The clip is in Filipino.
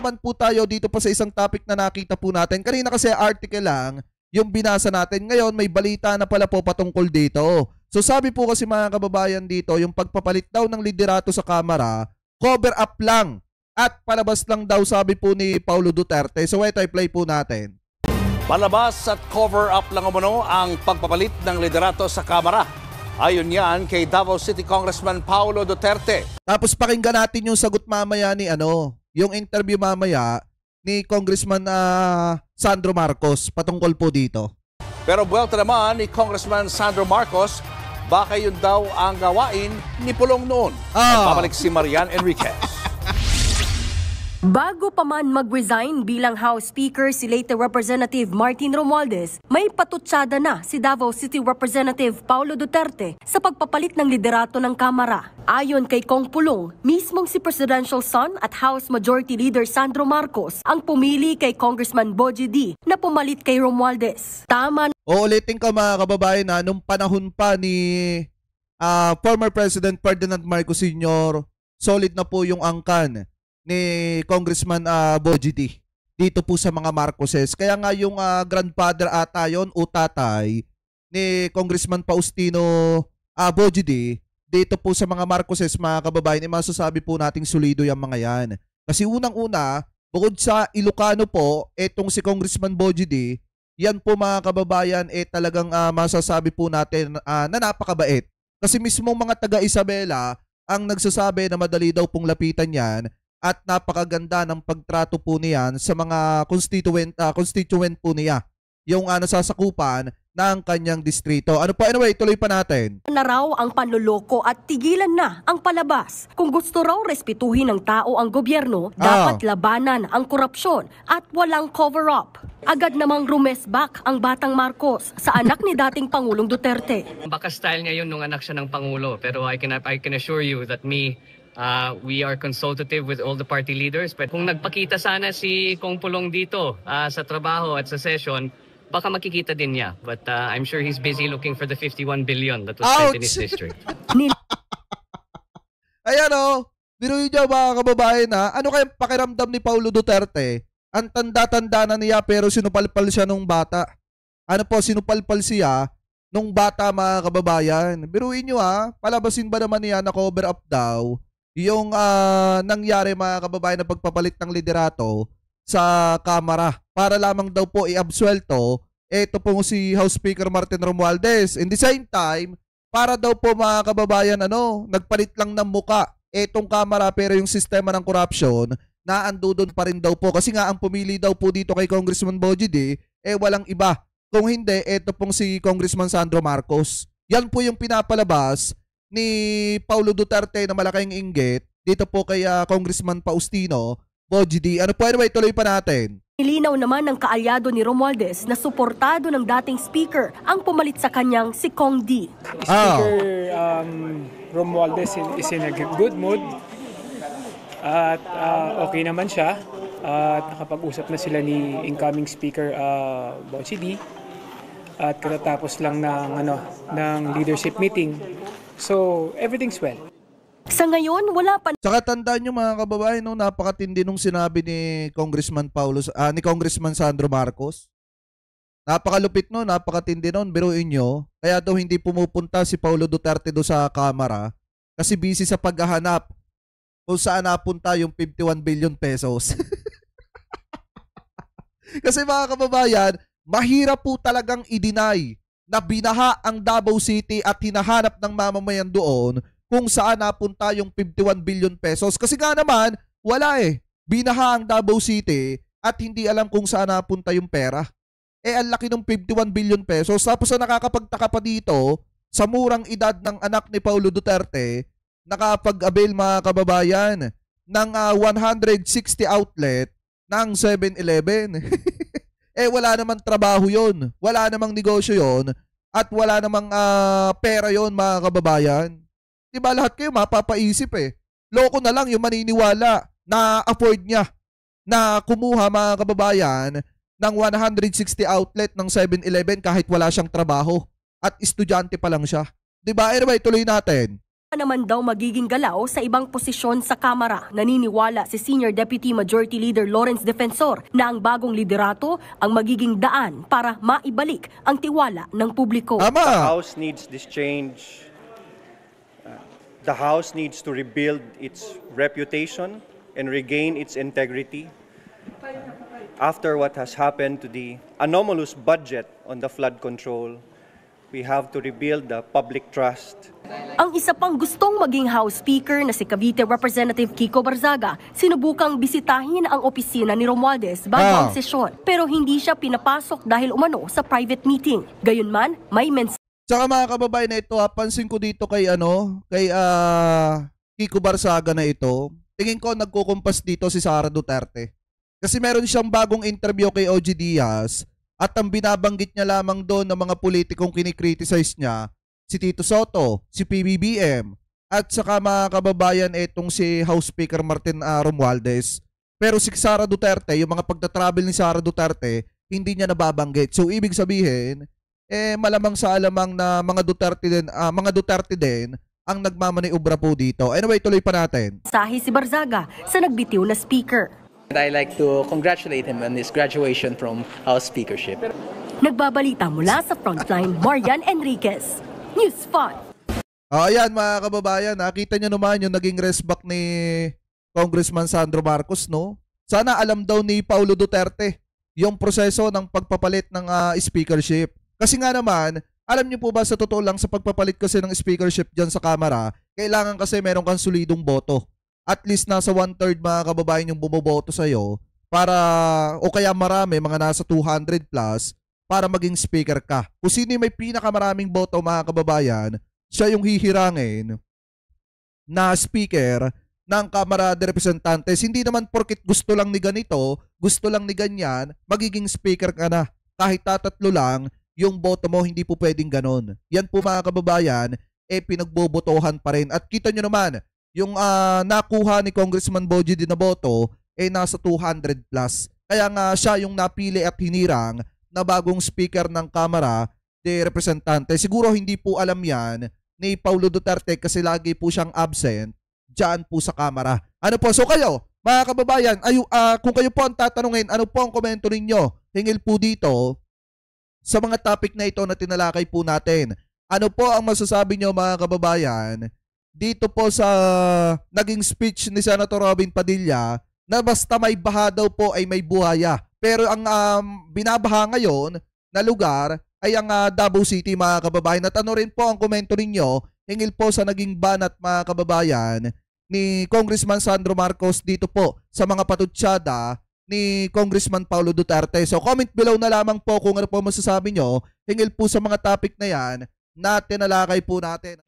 naman po tayo dito pa sa isang topic na nakita po natin. Kanina kasi article lang yung binasa natin. Ngayon may balita na pala po patungkol dito. So sabi po kasi mga kababayan dito, yung pagpapalit daw ng liderato sa Kamara, cover up lang at palabas lang daw sabi po ni Paulo Duterte. So ito i-play po natin. Palabas at cover up lang umano ang pagpapalit ng liderato sa Kamara. Ayon yan kay Davao City Congressman Paulo Duterte. Tapos pakinggan natin yung sagot mamaya ni yung interview mamaya ni Congressman Sandro Marcos patungkol po dito. Pero buwelta naman ni Congressman Sandro Marcos, baka yun daw ang gawain ni Pulong noon. Nagpapalik si Marian Enriquez. Bago pa man mag-resign bilang House Speaker si late Representative Martin Romualdez, may patutsada na si Davao City Representative Paulo Duterte sa pagpapalit ng liderato ng Kamara. Ayon kay Kong Pulong, mismong si Presidential son at House Majority Leader Sandro Marcos ang pumili kay Congressman Bogie D na pumalit kay Romualdez. Tama. Uulitin ko mga kababayan na nung panahon pa ni former President Ferdinand Marcos Sr., solid na po yung angkan ni Congressman Bogie D dito po sa mga Marcoses. Kaya nga yung grandfather ata yun o tatay ni Congressman Faustino Bogie D dito po sa mga Marcoses mga kababayan, masasabi po nating solido yung mga yan. Kasi unang-una, bukod sa Ilocano po, etong si Congressman Bogie D, yan po mga kababayan talagang masasabi po natin na napakabait. Kasi mismo mga taga Isabela ang nagsasabi na madali daw pong lapitan yan at napakaganda ng pagtrato po niyan sa mga constituent po niya, yung nasasakupan ng kanyang distrito. Ano po, anyway, tuloy pa natin. Na raw ang panloloko at tigilan na ang palabas. Kung gusto raw respetuhin ng tao ang gobyerno, dapat labanan ang korupsyon at walang cover-up. Agad namang rumesback ang batang Marcos sa anak ni dating Pangulong Duterte. Baka style niya yun nung anak siya ng Pangulo, pero I can assure you that we are consultative with all the party leaders. But kung nagpakita sana si Kong Pulong dito sa trabaho at sa session, baka makikita din niya. But I'm sure he's busy looking for the 51 billion that was spent in his district. Ayan biruin niyo mga kababayan ano kayang pakiramdam ni Paulo Duterte? Ang tanda-tanda na niya pero sinupalpal siya nung bata. Sinupalpal siya nung bata mga kababayan. Biruin niyo palabasin ba naman niya na cover up daw yung nangyari mga kababayan na pagpapalit ng liderato sa Kamara para lamang daw po i-absuelto ito pong si House Speaker Martin Romualdez. In the same time, para daw po mga kababayan nagpalit lang ng muka itong Kamara pero yung sistema ng corruption na andudon pa rin daw po kasi nga ang pumili daw po dito kay Congressman Bogie D walang iba. Kung hindi, ito pong si Congressman Sandro Marcos. Yan po yung pinapalabas ni Paulo Duterte na malaking inggit dito po kay Congressman Faustino Bogie D. Ano po, anyway, tuloy pa natin. Nilinaw naman ng kaalyado ni Romualdez na suportado ng dating speaker ang pumalit sa kanyang si Kong D. Speaker Romualdez is in a good mood at okay naman siya at nakapag-usap na sila ni incoming speaker Bogie D at katatapos lang ng leadership meeting. So, everything's well. Sa ngayon, wala pa. Saka tandaan nyo mga kababayan, napakatindi nung sinabi ni Congressman ni Congressman Sandro Marcos. Napakalupit napakatindi nun. Biruin nyo, kaya daw hindi pumupunta si Paulo Duterte do sa Kamara kasi busy sa paghahanap kung saan napunta yung 51 billion pesos. Kasi mga kababayan, mahirap po talagang i-deny na binaha ang Davao City at hinahanap ng mamamayan doon kung saan napunta yung 51 billion pesos. Kasi nga naman, wala Binaha ang Davao City at hindi alam kung saan napunta yung pera. Ang laki ng 51 billion pesos. Tapos na nakakapagtaka pa dito, sa murang edad ng anak ni Paulo Duterte, nakapag-avail mga kababayan ng 160 outlet ng 7-Eleven. Wala namang trabaho yon, wala namang negosyo yon, at wala namang pera yon mga kababayan. Diba lahat kayo mapapaisip Loko na lang yung maniniwala na afford niya na kumuha mga kababayan ng 160 outlet ng 7-Eleven kahit wala siyang trabaho at estudyante pa lang siya. Diba? Anyway, tuloy natin. Naman daw magiging galaw sa ibang posisyon sa Kamara. Naniniwala si Senior Deputy Majority Leader Lawrence Defensor na ang bagong liderato ang magiging daan para maibalik ang tiwala ng publiko. The Tama. House needs this change. The House needs to rebuild its reputation and regain its integrity. After what has happened to the anomalous budget on the flood control, we have to rebuild the public trust. Ang isa pang gustong maging House Speaker na si Cavite Representative Kiko Barzaga, sinubukang bisitahin ang opisina ni Romualdez bago ang sesyon. Pero hindi siya pinapasok dahil umano sa private meeting. Gayunman, may mensahe. Saka mga kababayan na ito, pansin ko dito kay Kiko Barzaga na ito. Tingin ko nagkukumpas dito si Sara Duterte. Kasi meron siyang bagong interview kay OG Diaz. At ang binabanggit niya lamang doon ng mga politikong kinikriticize niya, si Tito Soto, si PBBM, at saka mga kababayan itong si House Speaker Martin Romualdez. Pero si Sara Duterte, yung mga pagta-travel ni Sara Duterte, hindi niya nababanggit. So ibig sabihin, malamang sa alamang na mga Duterte din ang nagmamaniobra po dito. Anyway, tuloy pa natin. Sahi si Barzaga sa nagbitiw na speaker. I like to congratulate him on his graduation from House Speakership. Nagbabalita mula sa Frontline, Marian Enriquez. News 5. Ayan mga kababayan, nakita nyo naman yung naging resback ni Congressman Sandro Marcos, no? Sana alam daw ni Paulo Duterte yung proseso ng pagpapalit ng speakership. Kasi nga naman, alam nyo po ba sa totoo lang sa pagpapalit kasi ng speakership dyan sa Kamara, kailangan kasi meron kang solidong boto. At least nasa 1/3 mga kababayan yung bumoboto sa'yo para, o kaya marami, mga nasa 200 plus, para maging speaker ka. Kung sino may pinakamaraming boto mga kababayan, siya yung hihirangin na speaker ng Kamara de Representantes. Hindi naman porkit gusto lang ni ganito, gusto lang ni ganyan, magiging speaker ka na. Kahit tatatlo lang, yung boto mo, hindi po pwedeng ganon. Yan po mga kababayan, pinagbobotohan pa rin. At kita nyo naman, yung nakuha ni Congressman Boji din na boto nasa 200 plus. Kaya nga siya yung napili at hinirang na bagong speaker ng Kamara de Representantes. Siguro hindi po alam yan ni Paulo Duterte kasi lagi po siyang absent dyan po sa Kamara. Ano po? So kayo, mga kababayan, kung kayo po ang tatanungin, ano po ang komento ninyo? Hingil po dito sa mga topic na ito na tinalakay po natin. Ano po ang masasabi nyo mga kababayan dito po sa naging speech ni Senator Robin Padilla na basta may baha daw po ay may buhaya. Pero ang binabaha ngayon na lugar ay ang Davao City mga kababayan. At ano rin po ang komento ninyo hingil po sa naging banat mga kababayan ni Congressman Sandro Marcos dito po sa mga patutsada ni Congressman Paulo Duterte. So comment below na lamang po kung ano po masasabi nyo hingil po sa mga topic na yan na tinalakay po natin.